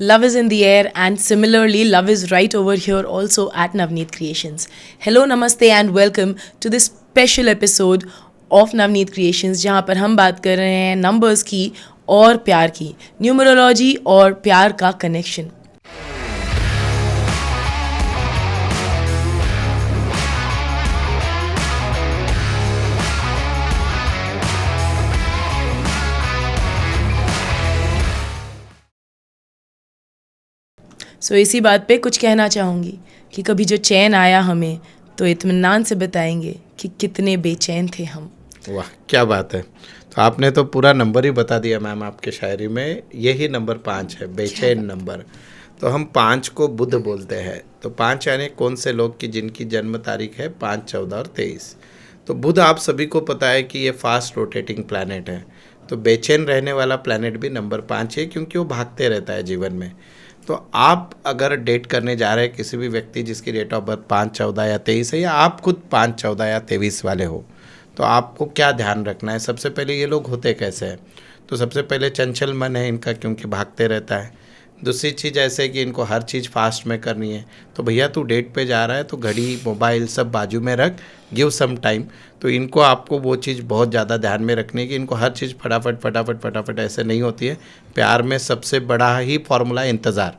Love is in the air, and similarly, love is right over here also at Navneet Creations. Hello, namaste, and welcome to this special episode of Navneet Creations, जहाँ पर हम बात कर रहे हैं numbers की और प्यार की, न्यूमरोलॉजी और प्यार का कनेक्शन. सो इसी बात पे कुछ कहना चाहूँगी कि कभी जो चैन आया हमें तो इत्मीनान से बताएंगे कि कितने बेचैन थे हम. वाह, क्या बात है. तो आपने तो पूरा नंबर ही बता दिया मैम. आपके शायरी में यही नंबर 5 है, बेचैन नंबर. तो हम 5 को बुध बोलते हैं. तो 5 यानी कौन से लोग की जिनकी जन्म तारीख है 5, 14 और 23. तो बुध आप सभी को पता है कि ये फास्ट रोटेटिंग प्लैनेट है. तो बेचैन रहने वाला प्लैनेट भी नंबर 5 है, क्योंकि वो भागते रहता है जीवन में. तो आप अगर डेट करने जा रहे हैं किसी भी व्यक्ति जिसकी डेट ऑफ बर्थ 5, 14 या 23 है, या आप खुद 5, 14 या 23 वाले हो, तो आपको क्या ध्यान रखना है. सबसे पहले ये लोग होते कैसे हैं. तो सबसे पहले चंचल मन है इनका, क्योंकि भागते रहता है. दूसरी चीज़ ऐसे कि इनको हर चीज़ फास्ट में करनी है. तो भैया तू डेट पे जा रहा है तो घड़ी मोबाइल सब बाजू में रख, गिव सम टाइम. तो इनको आपको वो चीज़ बहुत ज़्यादा ध्यान में रखनी है कि इनको हर चीज़ फटाफट फटाफट फटाफट ऐसे नहीं होती है. प्यार में सबसे बड़ा ही फॉर्मूला इंतज़ार.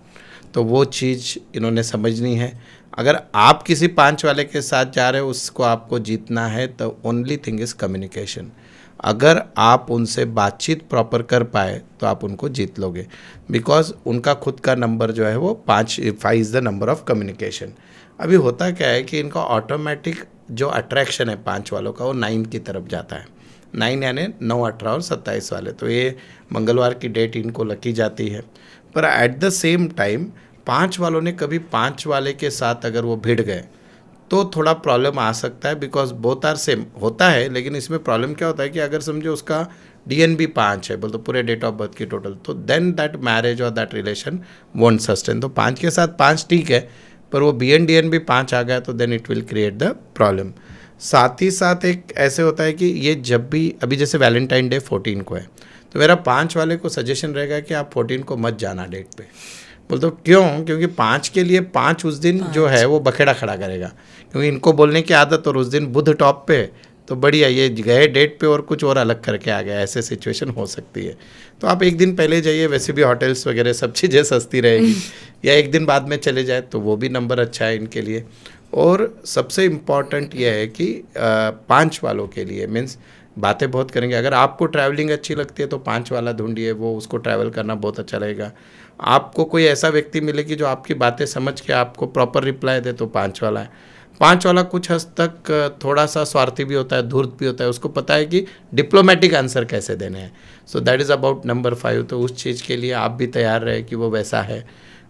तो वो चीज़ इन्होंने समझनी है. अगर आप किसी 5 वाले के साथ जा रहे हो, उसको आपको जीतना है, तो ओनली थिंग इज़ कम्युनिकेशन. अगर आप उनसे बातचीत प्रॉपर कर पाए तो आप उनको जीत लोगे. बिकॉज उनका खुद का नंबर जो है वो 5 is the number of communication. अभी होता क्या है कि इनका ऑटोमेटिक जो अट्रैक्शन है 5 वालों का, वो 9 की तरफ जाता है. 9 यानी 9, 18 और 27 वाले. तो ये मंगलवार की डेट इनको लकी जाती है. पर एट द सेम टाइम 5 वालों ने कभी 5 वाले के साथ अगर वो भिड़ गए तो थोड़ा प्रॉब्लम आ सकता है. बिकॉज बोथ आर सेम होता है, लेकिन इसमें प्रॉब्लम क्या होता है कि अगर समझो उसका DNB 5 है, बोल तो पूरे डेट ऑफ बर्थ की टोटल, तो देन दैट मैरिज और दैट रिलेशन वोंट सस्टेन. तो 5 के साथ 5 ठीक है, पर वो BN/DNB 5 आ गया तो then it will create the problem. साथ ही साथ एक ऐसे होता है कि ये जब भी, अभी जैसे वैलेंटाइन डे 14 को है, तो मेरा 5 वाले को सजेशन रहेगा कि आप 14 को मत जाना डेट पे. बोल तो क्यों? क्योंकि 5 के लिए 5 उस दिन जो है वो बखेड़ा खड़ा करेगा, क्योंकि इनको बोलने की आदत. और उस दिन बुध टॉप पे, तो बढ़िया ये गए डेट पे और कुछ और अलग करके आ गया, ऐसे सिचुएशन हो सकती है. तो आप एक दिन पहले जाइए, वैसे भी होटल्स वगैरह सब चीज़ें सस्ती रहेगी. या एक दिन बाद में चले जाए तो वो भी नंबर अच्छा है इनके लिए. और सबसे इम्पॉर्टेंट ये है कि 5 वालों के लिए मीन्स बातें बहुत करेंगे. अगर आपको ट्रैवलिंग अच्छी लगती है तो 5 वाला ढूंढिए, वो उसको ट्रैवल करना बहुत अच्छा लगेगा. आपको कोई ऐसा व्यक्ति मिले कि जो आपकी बातें समझ के आपको प्रॉपर रिप्लाई दे, तो 5 वाला है. 5 वाला कुछ हद तक थोड़ा सा स्वार्थी भी होता है, धूर्त भी होता है. उसको पता है कि डिप्लोमेटिक आंसर कैसे देने हैं. So that is about number 5. तो उस चीज़ के लिए आप भी तैयार रहे कि वो वैसा है.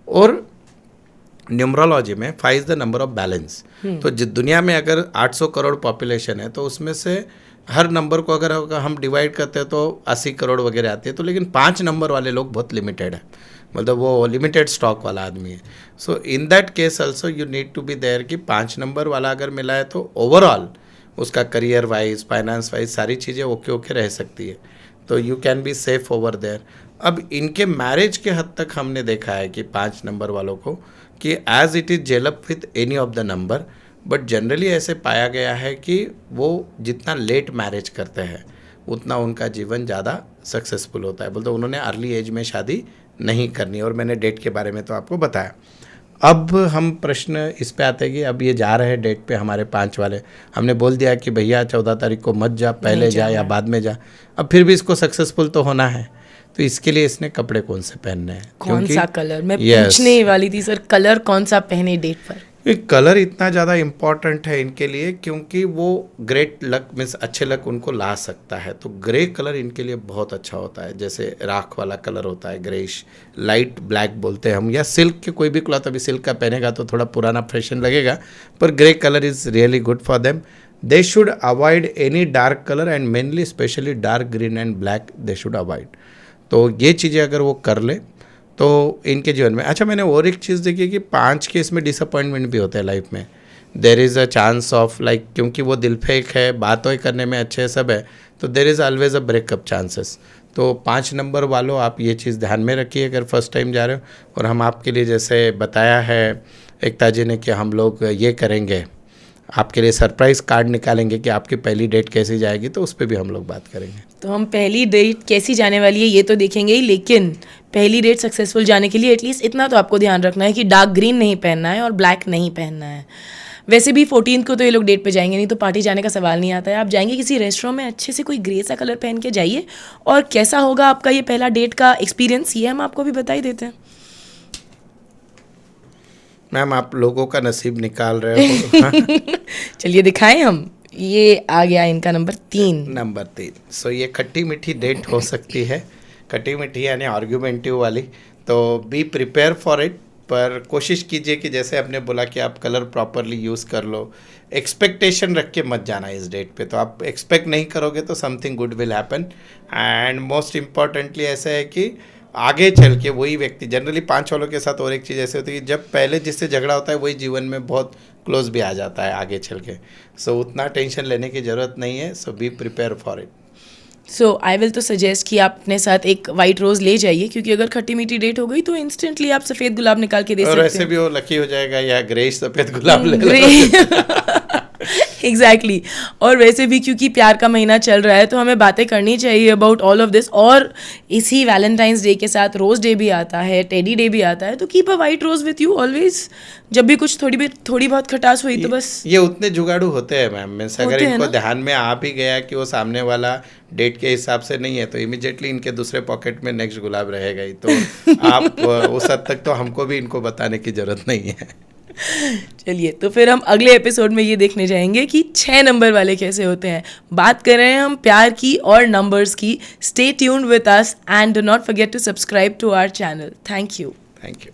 और न्यूमरोलॉजी में 5 is the number of balance. तो दुनिया में अगर 800 करोड़ पॉपुलेशन है, तो उसमें से हर नंबर को अगर हम डिवाइड करते हैं तो 80 करोड़ वगैरह आती है. तो लेकिन 5 नंबर वाले लोग बहुत लिमिटेड है, मतलब वो लिमिटेड स्टॉक वाला आदमी है. So in that case also you need to be there कि 5 नंबर वाला अगर मिला है तो ओवरऑल उसका करियर वाइज, फाइनेंस वाइज सारी चीज़ें ओके ओके रह सकती है. तो you can be safe over there. अब इनके मैरिज के हद तक हमने देखा है कि 5 नंबर वालों को कि as it is gel up with any of the number. But generally ऐसे पाया गया है कि वो जितना लेट मैरिज करते हैं उतना उनका जीवन ज़्यादा सक्सेसफुल होता है. बोलते उन्होंने अर्ली एज में शादी नहीं करनी. और मैंने डेट के बारे में तो आपको बताया. अब हम प्रश्न इस पे आते हैं कि अब ये जा रहे हैं डेट पे हमारे 5 वाले. हमने बोल दिया कि भैया 14 तारीख को मत जा, पहले जा या बाद में जा. अब फिर भी इसको सक्सेसफुल तो होना है, तो इसके लिए इसने कपड़े कौन से पहनने हैं, कौन सा कलर, मैं पूछने ही वाली थी सर, कलर कौन सा पहने डेट पर. ये कलर इतना ज़्यादा इम्पॉर्टेंट है इनके लिए, क्योंकि वो ग्रेट लक मीन्स अच्छे लक उनको ला सकता है. तो ग्रे कलर इनके लिए बहुत अच्छा होता है. जैसे राख वाला कलर होता है, ग्रेइश, लाइट ब्लैक बोलते हैं हम, या सिल्क के कोई भी क्लॉथ. अभी सिल्क का पहनेगा तो थोड़ा पुराना फैशन लगेगा, पर grey colour is really good for them. They should avoid any dark colour and mainly specially dark green and black they should avoid. तो ये चीज़ें अगर वो कर ले तो इनके जीवन में. अच्छा, मैंने और एक चीज़ देखी कि 5 के इसमें डिसअपॉइंटमेंट भी होते हैं लाइफ में. There is a chance of like, क्योंकि वो दिल फेक है, बातें करने में अच्छे सब है, तो there is always a breakup chances. तो 5 नंबर वालों आप ये चीज़ ध्यान में रखिए अगर फर्स्ट टाइम जा रहे हो। और हम आपके लिए जैसे बताया है एकता जी ने कि हम लोग ये करेंगे, आपके लिए सरप्राइज कार्ड निकालेंगे कि आपकी पहली डेट कैसी जाएगी, तो उस पर भी हम लोग बात करेंगे। तो हम पहली डेट कैसी जाने वाली है ये तो देखेंगे ही, लेकिन पहली डेट सक्सेसफुल जाने के लिए एटलीस्ट इतना तो आपको ध्यान रखना है कि डार्क ग्रीन नहीं पहनना है और ब्लैक नहीं पहनना है। वैसे भी 14 को तो ये लोग डेट पे जाएंगे नहीं, तो पार्टी जाने का सवाल नहीं आता है। आप जाएंगे किसी रेस्टोरेंट में, अच्छे से कोई ग्रे सा कलर पहन के जाइए। और कैसा होगा आपका ये पहला डेट का एक्सपीरियंस, ये हम आपको भी बता ही देते हैं। मैम आप लोगों का नसीब निकाल रहे हो। चलिए दिखाएं हम। ये आ गया इनका नंबर 3। नंबर 3। सो ये खट्टी मीठी डेट हो सकती है, खट्टी मीठी यानी आर्ग्यूमेंटिव वाली, तो बी प्रिपेयर फॉर इट। पर कोशिश कीजिए कि जैसे आपने बोला कि आप कलर प्रॉपरली यूज़ कर लो। एक्सपेक्टेशन रख के मत जाना इस डेट पे, तो आप एक्सपेक्ट नहीं करोगे तो something good will happen. And most importantly ऐसा है कि आगे चल के वही व्यक्ति, जनरली 5 वालों के साथ और एक चीज़ ऐसे होती है कि जब पहले जिससे झगड़ा होता है वही जीवन में बहुत क्लोज भी आ जाता है आगे चल के। सो उतना टेंशन लेने की ज़रूरत नहीं है। So be prepare for it. So I will तो सजेस्ट कि आप अपने साथ एक वाइट रोज़ ले जाइए, क्योंकि अगर खट्टी मीठी डेट हो गई तो इंस्टेंटली आप सफ़ेद गुलाब निकाल के दे सकते और हैं। ऐसे भी वो लकी हो जाएगा, या ग्रेश सफ़ेद गुलाब ले लो। एग्जैक्टली और वैसे भी क्योंकि प्यार का महीना चल रहा है तो हमें बातें करनी चाहिए अबाउट ऑल ऑफ दिस। और इसी वैलेंटाइंस डे के साथ रोज़ डे भी आता है, टेडी डे भी आता है, तो keep a white rose with you always. जब भी कुछ थोड़ी बहुत खटास हुई तो बस। ये उतने जुगाड़ू होते हैं मैम, मीन्स अगर होते हैं इनको ना? ध्यान में आ भी गया कि वो सामने वाला डेट के हिसाब से नहीं है, तो इमिडिएटली इनके दूसरे पॉकेट में नेक्स्ट गुलाब रहेगा ही। तो आप उस हद तक तो हमको भी इनको बताने की ज़रूरत नहीं है। चलिए तो फिर हम अगले एपिसोड में ये देखने जाएंगे कि 6 नंबर वाले कैसे होते हैं। बात कर रहे हैं हम प्यार की और नंबर्स की। Stay tuned with us and do not forget to subscribe to our channel. Thank you. Thank you.